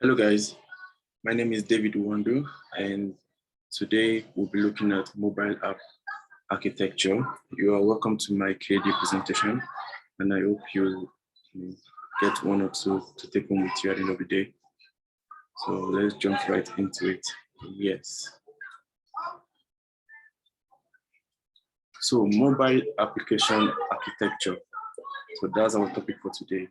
Hello guys, my name is David Wandu, and today we'll be looking at mobile app architecture. You are welcome to my KD presentation, and I hope you get one or two to take home with you at the end of the day. So let's jump right into it. Yes. So mobile application architecture. So that's our topic for today.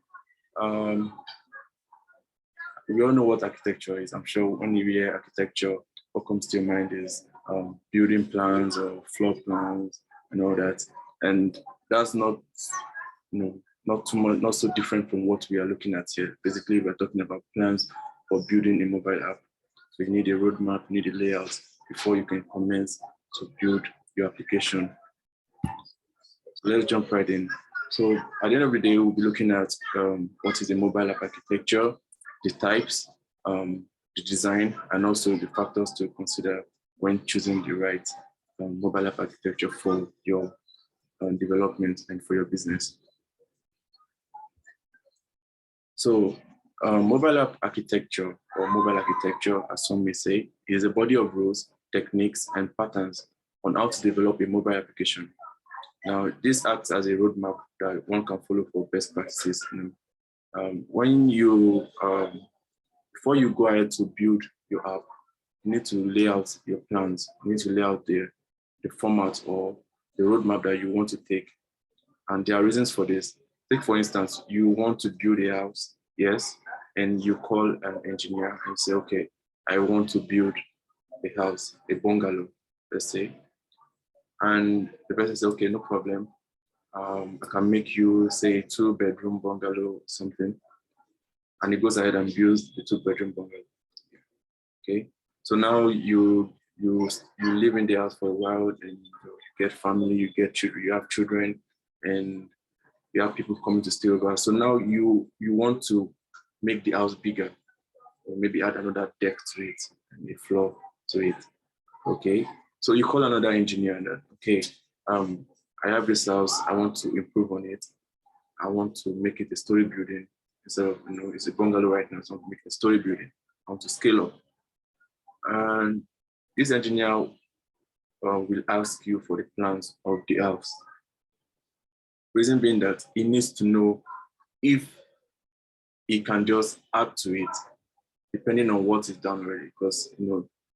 We all know what architecture is. I'm sure when you hear architecture, what comes to your mind is building plans or floor plans and all that. And that's not, not too much, not so different from what we are looking at here. Basically, we're talking about plans for building a mobile app. So you need a roadmap, you need a layout before you can commence to build your application. So let's jump right in. So at the end of the day, we'll be looking at what is a mobile app architecture, the types, the design, and also the factors to consider when choosing the right mobile app architecture for your development and for your business. So mobile app architecture, or mobile architecture, as some may say, is a body of rules, techniques, and patterns on how to develop a mobile application. Now, this acts as a roadmap that one can follow for best practices. When you before you go ahead to build your app, you need to lay out your plans. You need to lay out the format or the roadmap that you want to take. And there are reasons for this. Take, for instance, you want to build a house, yes, and you call an engineer and say, okay, I want to build a house, a bungalow, let's say. And the person says, okay, no problem. I can make you, say, a 2-bedroom bungalow or something. And he goes ahead and builds the 2-bedroom bungalow. Okay, so now you live in the house for a while, and you get family, you get children, you have children, and you have people coming to stay over. So now you want to make the house bigger, or maybe add another deck to it and a floor to it. Okay, so you call another engineer and okay, I have this house, I want to improve on it. I want to make it a story building instead of, it's a bungalow right now, so I want to make a story building. I want to scale up. And this engineer will ask you for the plans of the house. Reason being that he needs to know if he can just add to it, depending on what is done already. Because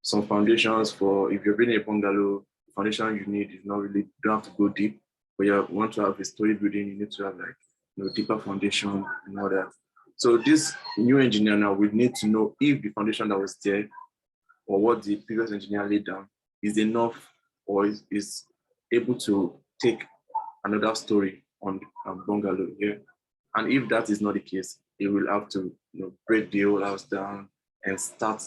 some foundations for, if you're building a bungalow, the foundation you need is not really, you don't have to go deep. But you want to have a story building, you need to have deeper foundation and all that. So this new engineer now will need to know if the foundation that was there or what the previous engineer laid down is enough or is able to take another story on bungalow here. And if that is not the case, he will have to break the whole house down and start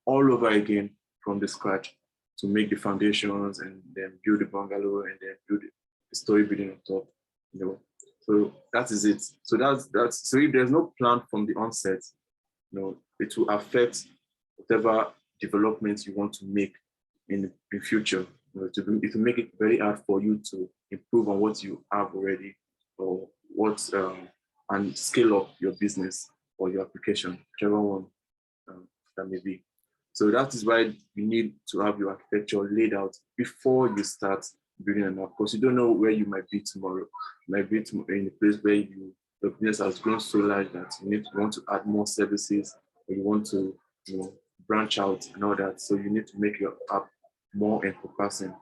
all over again from the scratch to make the foundations and then build the bungalow and then build the story building on top. So that is it. So that's so if there's no plan from the onset, it will affect whatever developments you want to make in the future. It will make it very hard for you to improve on what you have already, or what and scale up your business or your application, whichever one that may be. So that is why you need to have your architecture laid out before you start building an app, because you don't know where you might be tomorrow. You might be in a place where your business has grown so large that you want to add more services, or you want to branch out and all that. So you need to make your app more encompassing.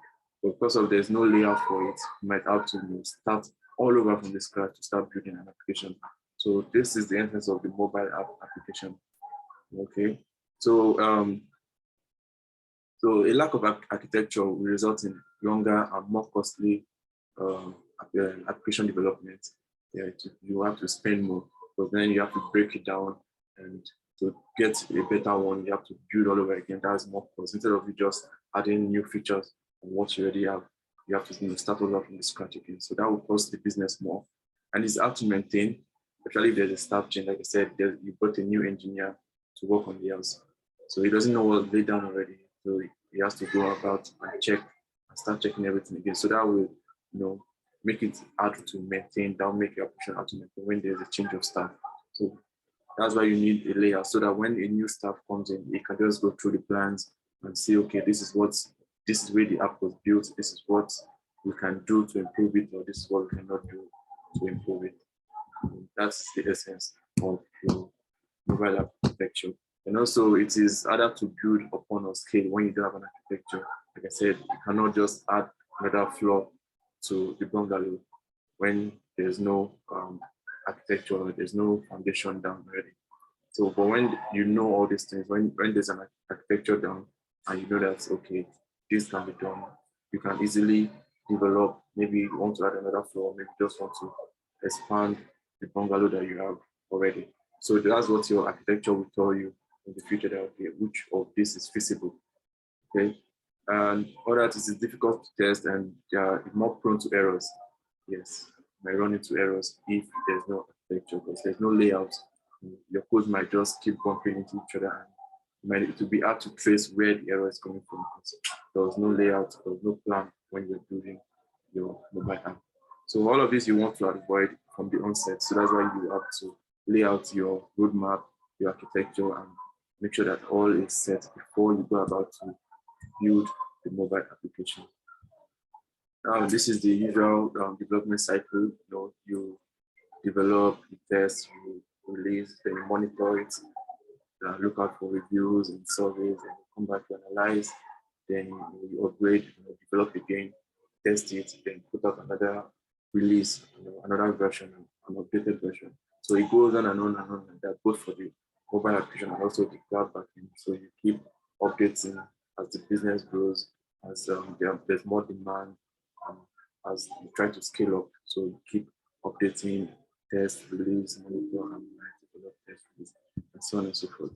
But because of there's no layout for it, you might have to start all over from the scratch to start building an application. So this is the essence of the mobile app application. Okay, so so a lack of architecture will result in longer and more costly application development. Yeah, you have to spend more, but then you have to break it down, and to get a better one, you have to build all over again. That's more cost. Instead of you just adding new features on what you already have, you have to start over from the scratch again. So that will cost the business more, and it's hard to maintain, especially if there's a staff change. Like I said, you brought a new engineer to work on the house, so he doesn't know what's laid down already. So he has to go about and check and start checking everything again. So that will, make it hard to maintain. That will make your operation hard to maintain when there's a change of staff. So That's why you need a layer, so that when a new staff comes in, they can just go through the plans and say, okay, this is where the app was built, this is what we can do to improve it, or this is what we cannot do to improve it. And that's the essence of your mobile app architecture. And also, it is harder to build upon or scale when you don't have an architecture. Like I said, you cannot just add another floor to the bungalow when there's no architecture, there's no foundation down already. So, but when you know all these things, when there's an architecture down and you know that, okay, this can be done, you can easily develop. Maybe you want to add another floor, maybe you just want to expand the bungalow that you have already. So that's what your architecture will tell you in the future, that, okay, which of this is feasible, okay? And all that is difficult to test, and they are more prone to errors. Yes, might run into errors if there's no architecture, because there's no layout. Your code might just keep bumping into each other, and it will be hard to trace where the error is coming from. There was no layout, there was no plan when you're building your mobile app. So all of this you want to avoid from the onset. So that's why you have to lay out your roadmap, your architecture, and make sure that all is set before you go about to build the mobile application. Now, this is the usual development cycle. You develop, you test, you release, then you monitor it, look out for reviews and surveys, and come back to analyze. Then you upgrade, develop again, test it, then put out another release, another version, an updated version. So it goes on and on and on like that, both for the mobile application and also the cloud backend. So you keep updating as the business grows, as there's more demand, as you try to scale up. So you keep updating, test, release, monitor, and develop, test, release, and so on and so forth.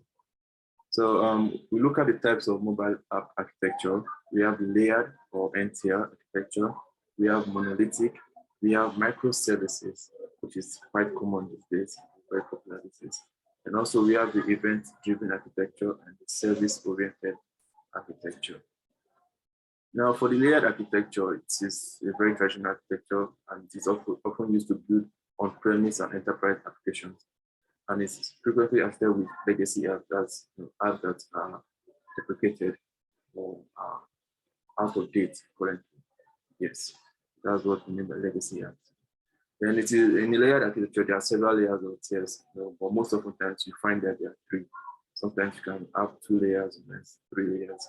So we look at the types of mobile app architecture. We have layered or n-tier architecture. We have monolithic. We have microservices, which is quite common these days, very popular these days. And also we have the event-driven architecture and the service-oriented architecture. Now, for the layered architecture, it is a very traditional architecture, and it is often used to build on-premise and enterprise applications. And it's frequently after with legacy apps that are deprecated or out of date currently. Yes, that's what we mean by legacy apps. Then it is in the layered architecture, there are several layers of tiers, but most of the times you find that there are three. Sometimes you can have 2 layers, sometimes 3 layers.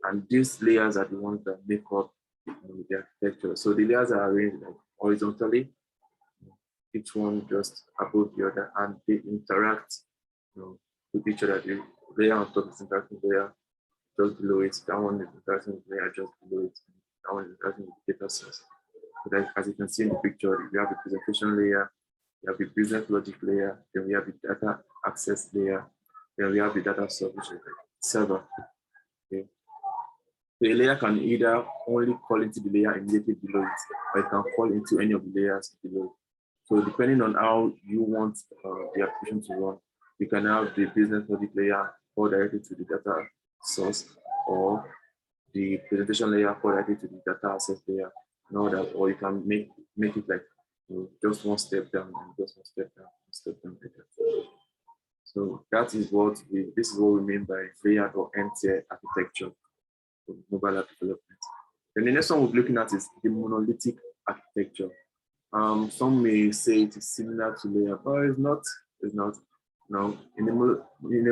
And these layers are the ones that make up the architecture. So the layers are arranged like horizontally, each one just above the other, and they interact with each other. The layer on top is interacting with the layer just below it, that one is interacting with the layer just below it, that one is interacting with the data source. So that, as you can see in the picture, we have the presentation layer, we have the business logic layer, then we have the data access layer, then we have the data source, which is the server. Okay. The layer can either only call into the layer immediately below it, or it can call into any of the layers below it. So depending on how you want the application to run, you can have the business logic layer call directly to the data source, or the presentation layer call directly to the data access layer, and all that, or you can make it like just one step down and just one step down, one step down like that. So that is this is what we mean by layered or n-tier architecture for mobile app development. And the next one we're looking at is the monolithic architecture. Some may say it is similar to layer, but it's not. It's not. No, in a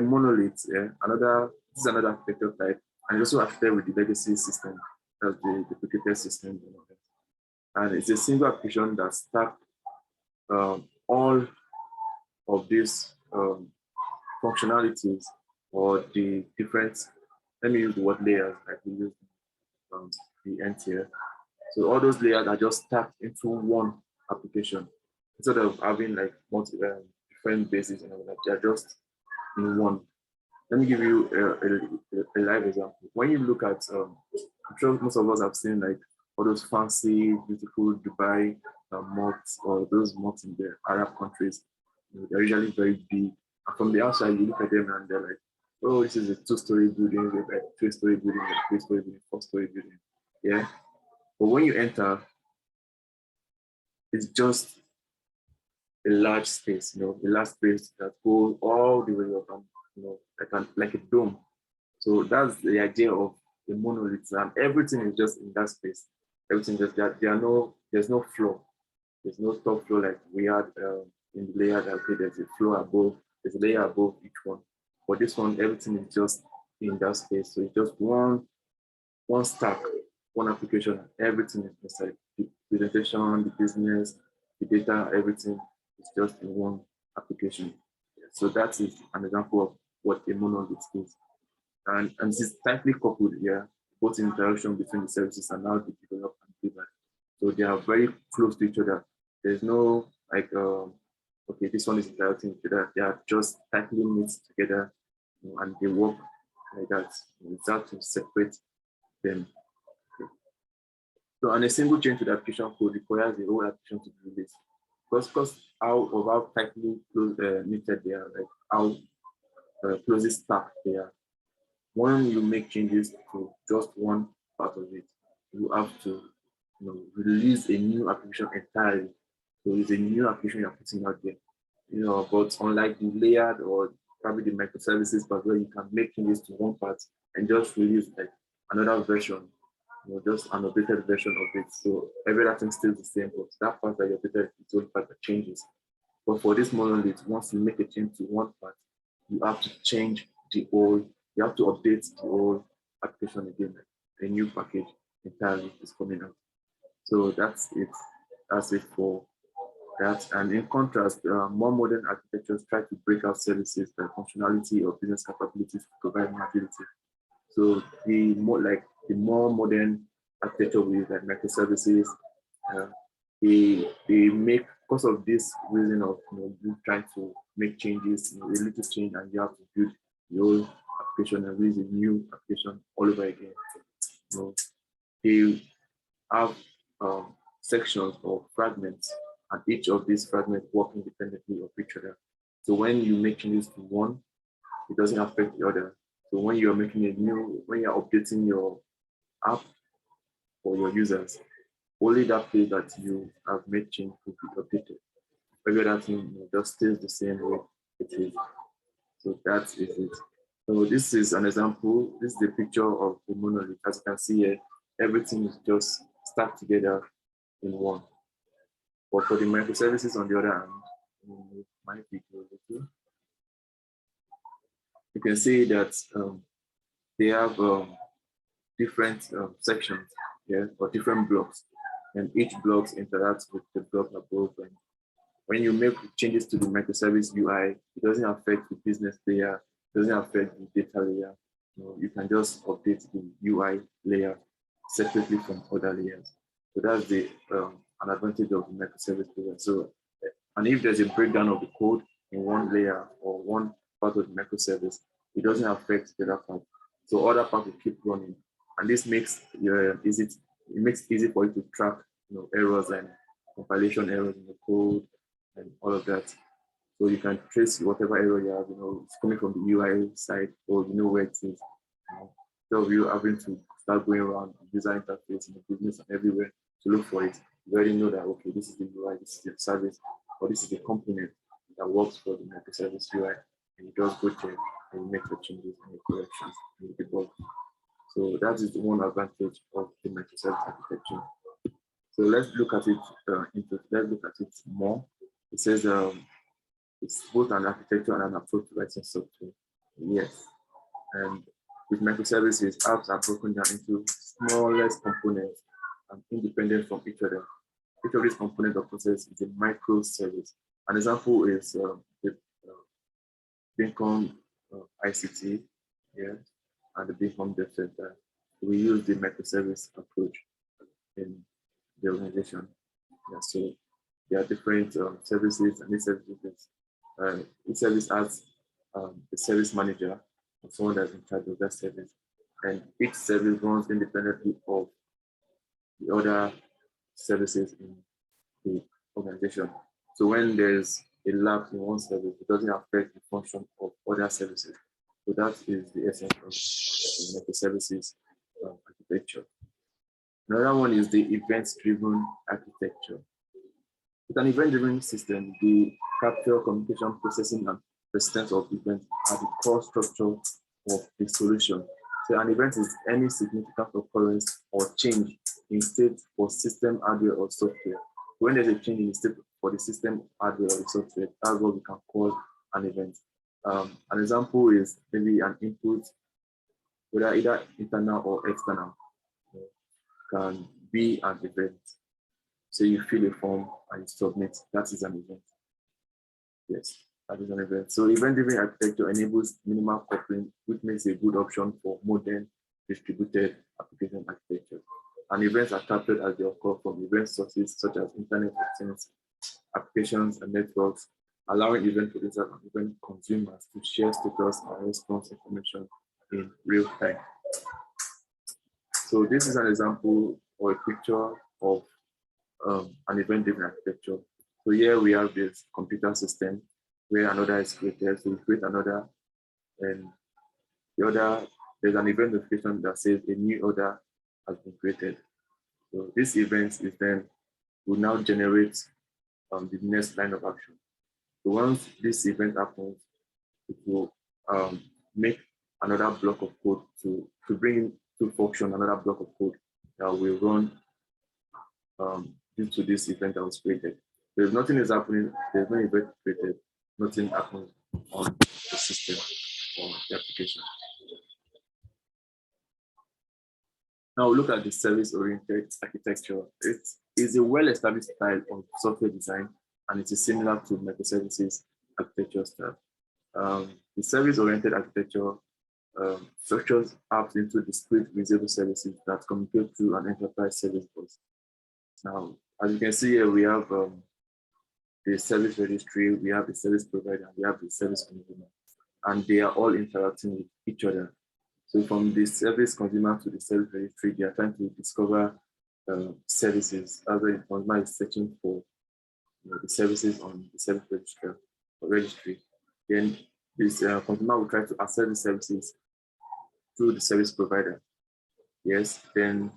monolith, this is another architecture type, and it's also affected with the legacy system, that's the duplicated system. And it's a single application that stacks all of these functionalities or the different. Let me use the word layers, like we use the n-tier. So all those layers are just stacked into one application instead of having like different bases and all that. They're just in one. Let me give you a live example. When you look at, I'm sure most of us have seen like all those fancy, beautiful Dubai mosques, or those mosques in the Arab countries. They're usually very big. And from the outside, you look at them and they're like, oh, this is a 2-story building, with a 3-story building, a 3-story building, 4-story building. Yeah. But when you enter, it's just a large space, a large space that goes all the way up and, like a dome. So that's the idea of a monolith, and everything is just in that space. Everything just there's no floor. There's no top floor like we had in the layer that okay, there's a floor above, there's a layer above each one. But this one, everything is just in that space. So it's just one stack, one application, everything is inside. The presentation, the business, the data, everything is just in one application. So that is an example of what a monolith is. And this is tightly coupled here, both in interaction between the services and how they develop and deliver. So they are very close to each other. There's no like, okay, this one is interacting with that. They are just tightly knit together, and they work like that. It's hard to separate them. So, and a single change to the application code requires the whole application to be released. Because how tightly knitted they are, like how closely stacked they are. When you make changes to just one part of it, you have to release a new application entirely. So it's a new application you're putting out there. But unlike the layered or probably the microservices part where you can make changes to one part and just release like another version, just an updated version of it. So everything still the same, but that part that you updated is the only part that changes. But for this monolith, once you make a change to one part, you have to change you have to update the whole application again. A new package entirely is coming out. So that's it. That's it for that. And in contrast, more modern architectures try to break out services by functionality or business capabilities to provide more agility. So the more modern architecture with like microservices, they make, because of this reason of you trying to make changes, a little change, and you have to build your application and release a new application all over again. They have sections or fragments, and each of these fragments work independently of each other. So when you make changes to one, it doesn't affect the other. So when you're when you're updating your app for your users, only that place that you have made change will be updated. Every other thing just stays the same way it is. So that is it. So this is an example. This is the picture of the monolith. As you can see here, everything is just stacked together in one. But for the microservices, on the other hand, might be closer to. You can see that they have different sections, or different blocks, and each block interacts with the block above. And when you make changes to the microservice UI, it doesn't affect the business layer, it doesn't affect the data layer. You can just update the UI layer separately from other layers. So that's the an advantage of the microservice layer. So, and if there's a breakdown of the code in one layer or one part of the microservice, it doesn't affect the other part. So other part will keep running, and this makes it makes it easy for you to track errors and compilation errors in the code and all of that. So you can trace whatever error you have, it's coming from the UI side, or where it is. So you having to start going around the user interface in the business and everywhere to look for it. You already know that, okay, this is the UI, this is the service, or this is the component that works for the microservice UI. And you just go there and you make the changes and the corrections and the debug. So that is the one advantage of the microservice architecture. So let's look at it more. It says it's both an architecture and an approach to writing software. Yes. And with microservices, apps are broken down into smallest components and independent from each other. Each of these components of process is a microservice. An example is the Beacon ICT, and the Beacon Dev Center. We use the microservice approach in the organization. So there are different services, and each service has a service manager or someone that's in charge of that service. And each service runs independently of the other services in the organization. So when there's a lapse in one service, it doesn't affect the function of other services. So that is the essence of the microservices architecture. Another one is the event-driven architecture. With an event-driven system, the capture, communication, processing, and persistence of events are the core structure of the solution. So an event is any significant occurrence or change in state for system, hardware, or software. When there's a change in state for the system, hardware, or the software, that's what we can call an event. An example is maybe an input, whether either internal or external, can be an event. So you fill a form and you submit, that is an event. Yes, that is an event. So event-driven architecture enables minimal coupling, which makes a good option for modern distributed application architecture. And events are captured as they occur from event sources such as Internet of Things, applications, and networks, allowing event producers and event consumers to share status and response information in real time. So this is an example or a picture of an event-driven architecture. So here we have this computer system where another is created. So we create another, and the other, there's an event notification that says a new order has been created. So this event is then will now generate the next line of action. So once this event happens, it will make another block of code to bring into function another block of code that will run due to this event that was created. So if nothing is happening, there's no event created, nothing happens on the system or the application. Now look at the service-oriented architecture. It is a well-established style of software design, and it is similar to microservices architecture style. The service-oriented architecture structures apps into discrete visible services that communicate through an enterprise service bus. Now, as you can see here, we have the service registry, we have the service provider, and we have the service consumer, and they are all interacting with each other. So from the service consumer to the service registry, they are trying to discover services. As the consumer is searching for the services on the service registry. Then this consumer will try to access the services through the service provider. Yes, then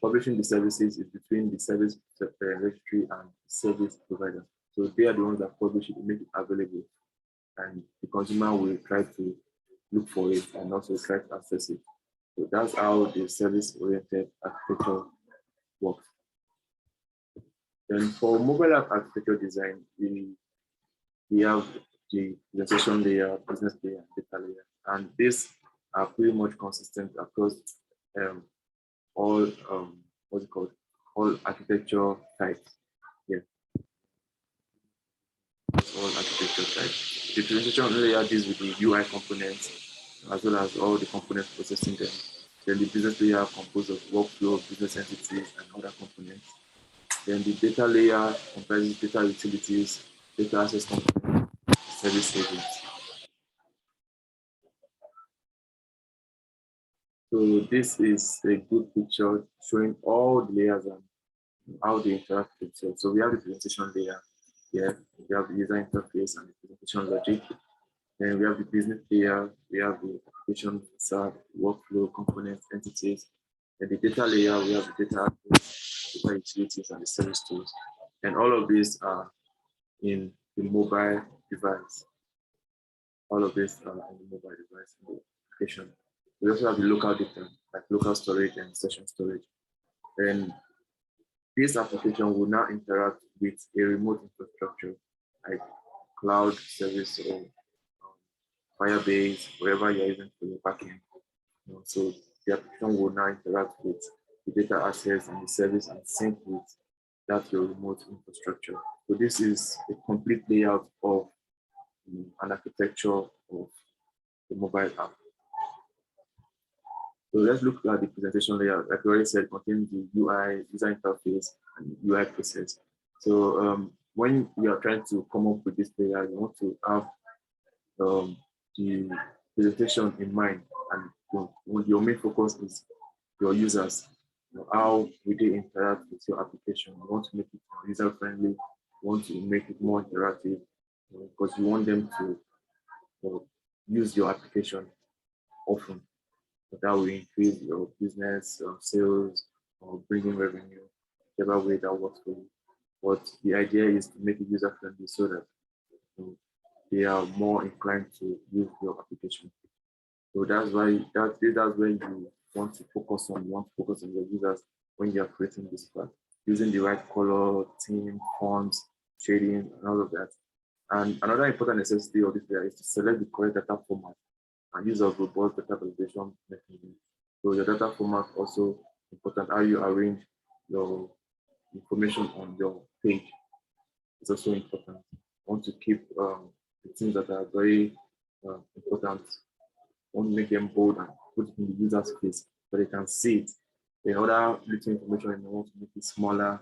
publishing the services is between the service registry and the service provider. So they are the ones that publish it, make it available, and the consumer will try to look for it and also try to access it. So that's how the service-oriented architecture works. Then for mobile app architecture design, we have the presentation layer, business layer, data layer, and these are pretty much consistent across all what's it called? All architecture types. Yeah, all architecture types. The presentation layer deals with the UI components as well as all the components processing them. Then the business layer composed of workflow, business entities, and other components. Then the data layer comprises data utilities, data access components, service agents. So this is a good picture showing all the layers and how they interact with each other. So we have the presentation layer here, we have the user interface and the presentation logic. Then we have the business layer, we have the application facade, workflow, components, entities. And the data layer, we have the data utilities and the service tools. And all of these are in the mobile device. All of this are in the mobile device in the application. We also have the local data, like local storage and session storage. And this application will now interact with a remote infrastructure like cloud service or Firebase, wherever you're using for your backend. So the application will now interact with the data access and the service and sync with that your remote infrastructure. So this is a complete layout of an architecture of the mobile app. So let's look at the presentation layout. Like we already said, contains the UI, user interface, and UI process. So when you are trying to come up with this layout, you want to have the presentation in mind, and your main focus is your users. How will they interact with your application? You want to make it more user-friendly, you want to make it more interactive, because you want them to use your application often. So that will increase your business sales or bring in revenue, whichever way that works for you. but the idea is to make it user friendly so that they are more inclined to use your application. So that's where you want to focus on. You want to focus on your users when you are creating this part, using the right color, theme, fonts, shading, and all of that. And another important necessity of this layer is to select the correct data format and use of robust data validation mechanism. So your data format also important. How you arrange your information on your page is also important. You want to keep the things that are very important. You want to make them bold and put it in the user's face so they can see it. The other little information you want to make it smaller,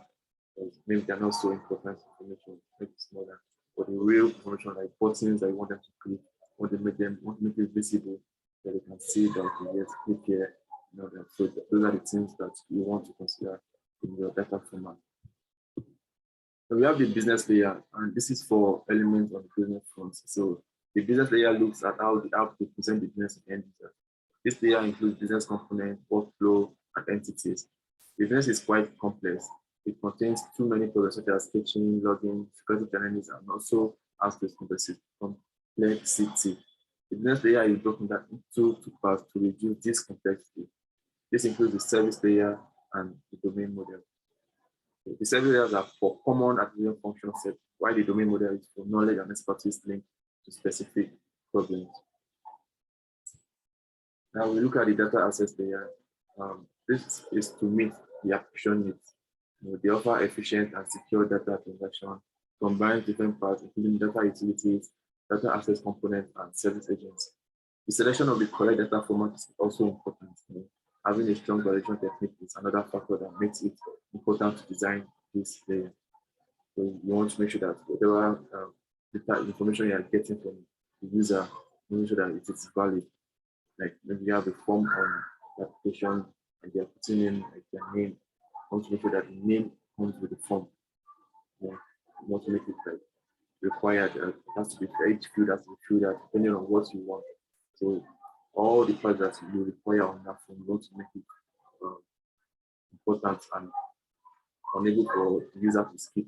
maybe they're not so important information, make it smaller. But the real information like buttons that you want them to click, want to make it visible so they can see that yes, click here, you know that. So those are the things that you want to consider in your data format. So we have the business layer, and this is for elements on the business front. So the business layer looks at how the app will present the business to end user. This layer includes business components, workflow, and entities. The business is quite complex. It contains too many products such as sketching, logging, security challenges, and also has this complexity. The business layer is broken down into two parts to reduce this complexity. This includes the service layer and the domain model. The service layers are for common application function set, while the domain model is for knowledge and expertise linked to specific problems. Now we look at the data access layer. This is to meet the application needs. They offer efficient and secure data transaction, combines different parts, including data utilities, data access components, and service agents. The selection of the correct data format is also important. Having a strong validation technique is another factor that makes it important to design this layer. So you want to make sure that whatever data information you are getting from the user, make sure that it is valid. Like maybe you have a form on the application and they are putting in like their name. You want to make sure that the name comes with the form. Yeah. You want to make it like required. It has to be for each field has to be filled out depending on what you want. So all the parts that you require on that form, you want to make it important and unable for the user to skip.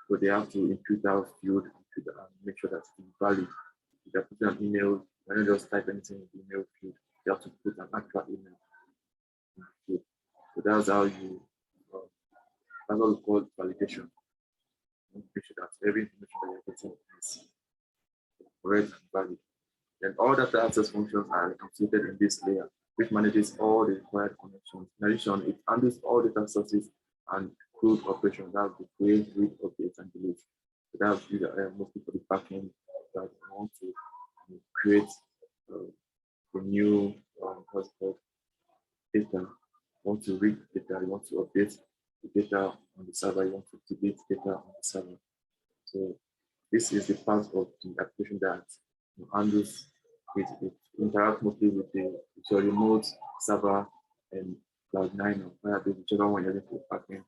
So they have to input that field and make sure that it's valid. If they're putting an email, you don't just type anything in the email field. You have to put an actual email in the field. So that's how you, that's what we call validation. Make sure that every information that you're getting is correct and valid. Then all data access functions are encapsulated in this layer, which manages all the required connections. In addition, it handles all data sources and code operations. That's the create, read, update, and delete. So that's mostly for the backend that you want to create a new what's called data. You want to read data, you want to update the data on the server, you want to delete data on the server. So this is the part of the application that handles it interacts mostly with your remote server and Cloud9 or Firebase, whichever one you're using for backend.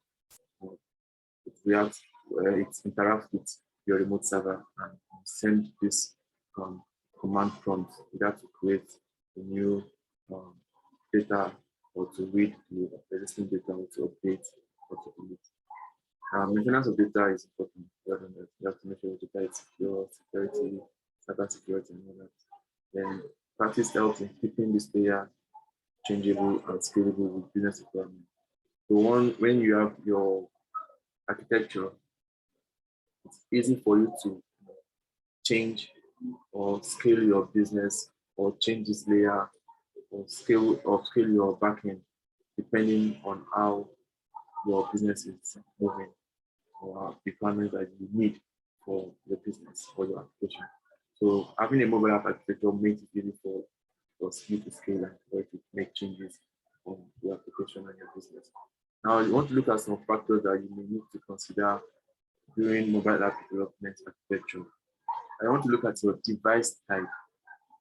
It interacts with your remote server and send this command prompt either to create a new data or to read the existing data or to update or to delete. Maintenance of data is important. You have to make sure the data is secure, security, cyber security, and all that. Then practice helps in keeping this layer changeable and scalable with business requirements. So when you have your architecture, it's easy for you to change or scale your business or change this layer or scale your backend depending on how your business is moving or requirements that you need for your business or your application. So having a mobile app architecture makes it easy for you to scale and for you to make changes on your application and your business. Now you want to look at some factors that you may need to consider during mobile app development architecture. I want to look at your device type.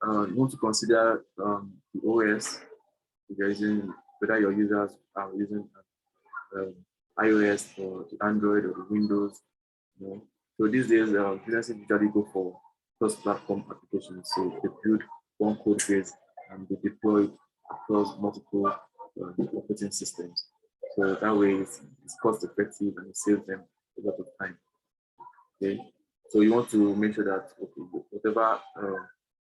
You want to consider the OS, whether your users are using iOS or the Android or the Windows. So these days, businesses usually go for cross-platform applications. So they build one code base and they deploy it across multiple operating systems. So that way it's cost effective and it saves them a lot of time. Okay, so you want to make sure that okay, whatever,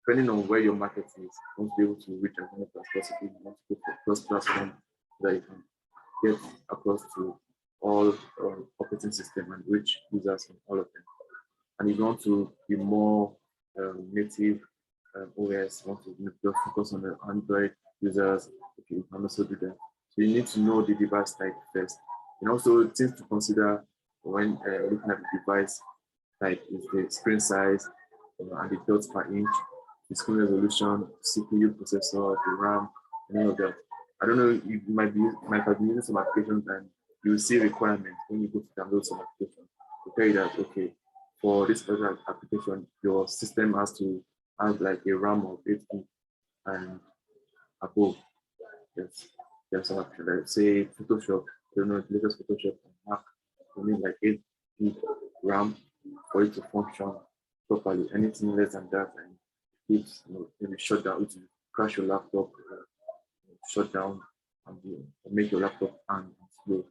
depending on where your market is, you want to be able to reach as many as possible. You want to go for cross-platform so that you can get across to all operating system and reach users on all of them. And if you want to be more native OS, want to just focus on the Android users, okay, you can also do that. So you need to know the device type first. And also things to consider when looking at the device type is the screen size and the dots per inch, the screen resolution, CPU, processor, the RAM, any of that. I don't know, you might have been using some applications and you will see requirements when you go to download some applications to tell you that okay, for this particular application, your system has to have like a RAM of 8 gig and above. Yes, there's some option. Like say Photoshop, you know, the latest Photoshop on Mac, you need like 8 gig RAM for it to function properly. Anything less than that, and it's maybe shut down, it will crash your laptop, shut down, and make your laptop hang and slow.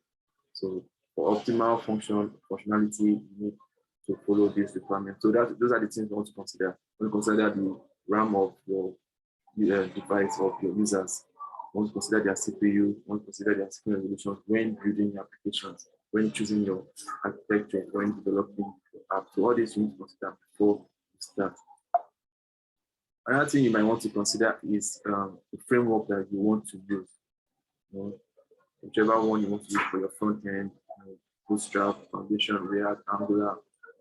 So for optimal functionality, you need to follow these requirements. So those are the things you want to consider. When you consider the RAM of your device of your users, you want to consider their CPU, you want to consider their screen resolution when building your applications, when choosing your architecture, when developing your app. So all this you need to consider before you start. Another thing you might want to consider is the framework that you want to use. You know, whichever one you want to use for your front end, Bootstrap, Foundation, React, Angular,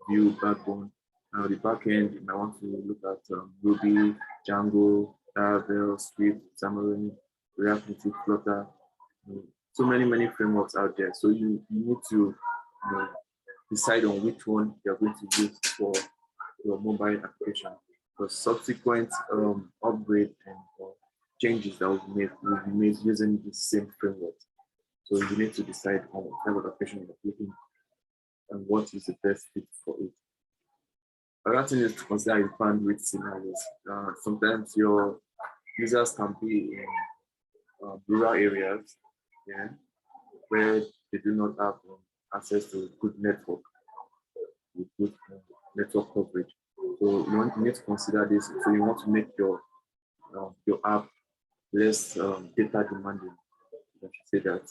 Vue, Backbone. Now the back end, you might want to look at Ruby, Django, Laravel, Swift, Xamarin, React Native, Flutter. So many frameworks out there. So you need to decide on which one you're going to use for your mobile application. Because subsequent upgrade and changes that will be made using the same framework. So you need to decide on what type of application you're looking and what is the best fit for it. Another thing is to consider in bandwidth scenarios. Sometimes your users can be in rural areas, yeah, where they do not have access to good network, with good network coverage. So you need to consider this. So you want to make your app less data demanding. I should say that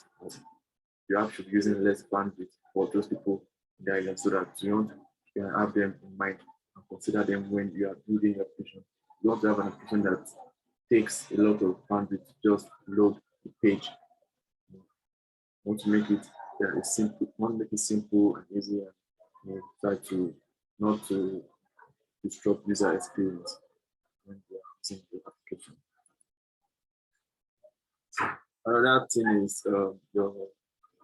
your app should be using less bandwidth for those people in the island, so that you can have them in mind and consider them when you are building your application. You want to have an application that takes a lot of bandwidth to just load the page. You want to make it simple. You want to make it simple and easy, and try to not to disrupt user experience when you are using the application. Another thing is your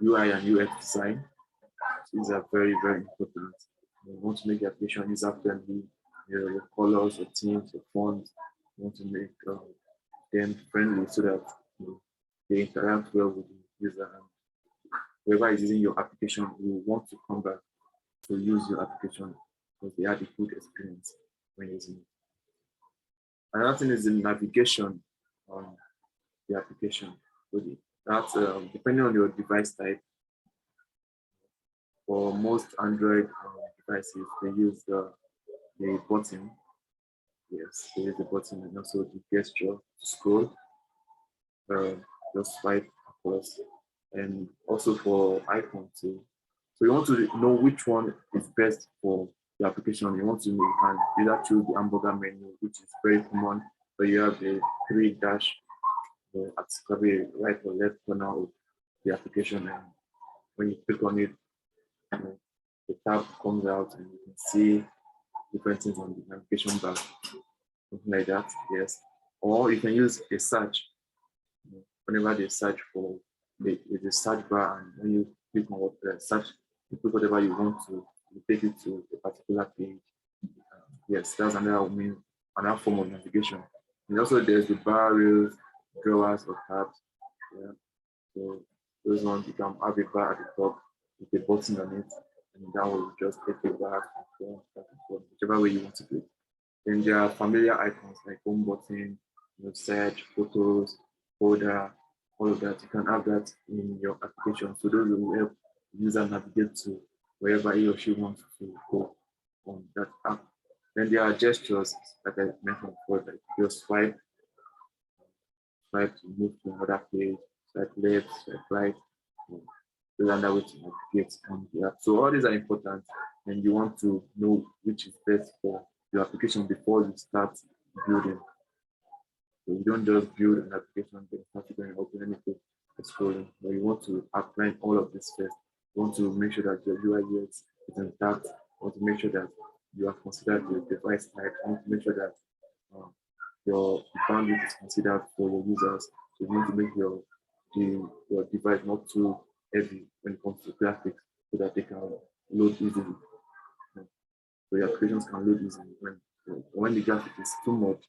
UI and UX design. These are very important. You want to make the application user friendly. Your colors, your themes, your fonts. You want to make them friendly so that they interact well with the user. And whoever is using your application will want to come back to use your application because they had a good experience when using it. Another thing is the navigation on the application. So that's depending on your device type. For most Android devices, they use the button. Yes, they use the button and also the gesture to scroll, just swipe across, and also for iPhone too. So you want to know which one is best for the application. You want to know, you can either choose the hamburger menu, which is very common, but you have the 3 dash at probably right or left corner of the application, and when you click on it, the tab comes out and you can see different things on the navigation bar, something like that. Yes, or you can use a search. Whenever they search for the search bar, and when you click on what search, you put whatever you want to, you take it to a particular page. Yes, that's another form of navigation. And also there's the bar rails, drawers or tabs. Yeah. So those ones you can have a bar at the top with a button on it, and that will just take you back and forth, whichever way you want to do it. Then there are familiar icons like home button, search, photos, folder, all of that. You can have that in your application. So those will help the user navigate to wherever he or she wants to go on that app. Then there are gestures, like I mentioned before, like just swipe to move to another page, swipe left, swipe right, so another way to navigate on the app. So all these are important, and you want to know which is best for your application before you start building. So you don't just build an application, then start going open anything, scrolling. But you want to outline all of this first. You want to make sure that your UI UX is intact. You want to make sure that you have considered the device type. You want to make sure that um, your bandwidth is considered for your users. So you need to make your device not too heavy when it comes to graphics so that they can load easily. So your applications can load easily. When the graphic is too much,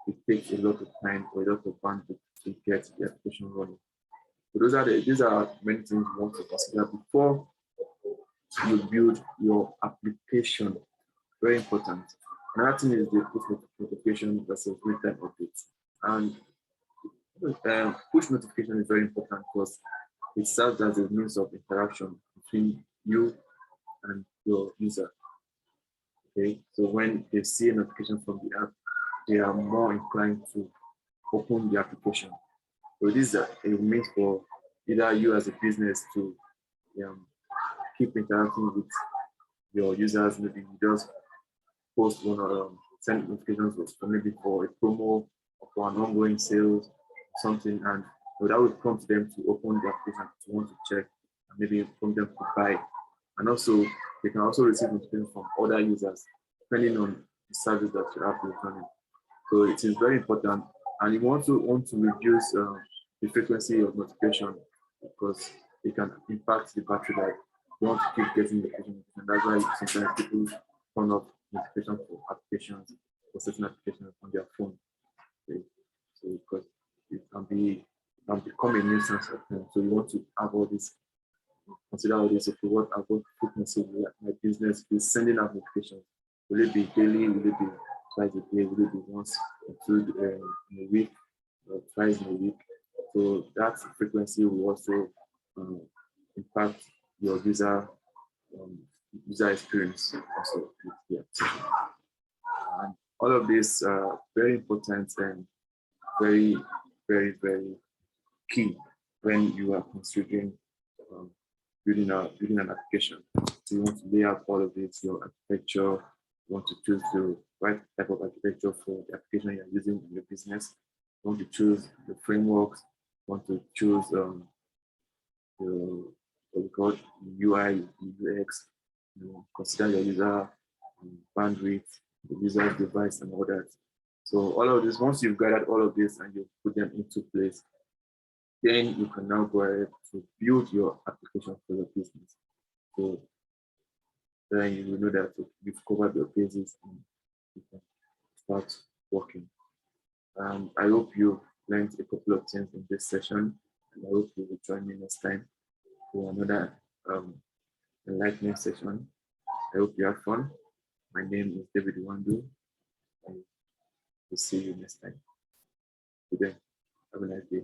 it takes a lot of time or a lot of bandwidth to get the application running. So these are many things you want to consider before you build your application. Very important. Another thing is the push notification versus real-time updates. And push notification is very important because it serves as a means of interaction between you and your user. Okay, so when they see a notification from the app, they are more inclined to open the application. So this is a means for either you as a business to keep interacting with your users. Maybe you just post one or send notifications for maybe for a promo or for an ongoing sales, something, and that would prompt them to open the application to want to check and maybe prompt them to buy. And also, they can also receive notifications from other users, depending on the service that your app is running. So it is very important, and you want to reduce the frequency of notification because it can impact the battery life. You want to keep getting notifications, and that's why sometimes people turn off notifications for applications or certain applications on their phone. Okay? So because it can become a nuisance at times. So you want to have all this, consider all this. Okay, what about frequency my business is sending out notifications? Will it be daily? Will it be twice a day? Will it be once or two in a week or twice in a week? So that frequency will also impact your user experience also. Yeah. And all of this are very important and very, very, very key when you are considering um, building an application. So you want to lay out all of this, your architecture. You want to choose the right type of architecture for the application you're using in your business. You want to choose the frameworks. You want to choose the what we call UI, UX. Consider your user bandwidth, the user device, and all that. So all of this, once you've gathered all of this and you put them into place, then you can now go ahead to build your application for your business. So then you will know that you've covered your bases and you can start working. I hope you learned a couple of things in this session, and I hope you will join me next time for another enlightening session. I hope you have fun. My name is David Wandu, and we'll see you next time. Good day. Have a nice day.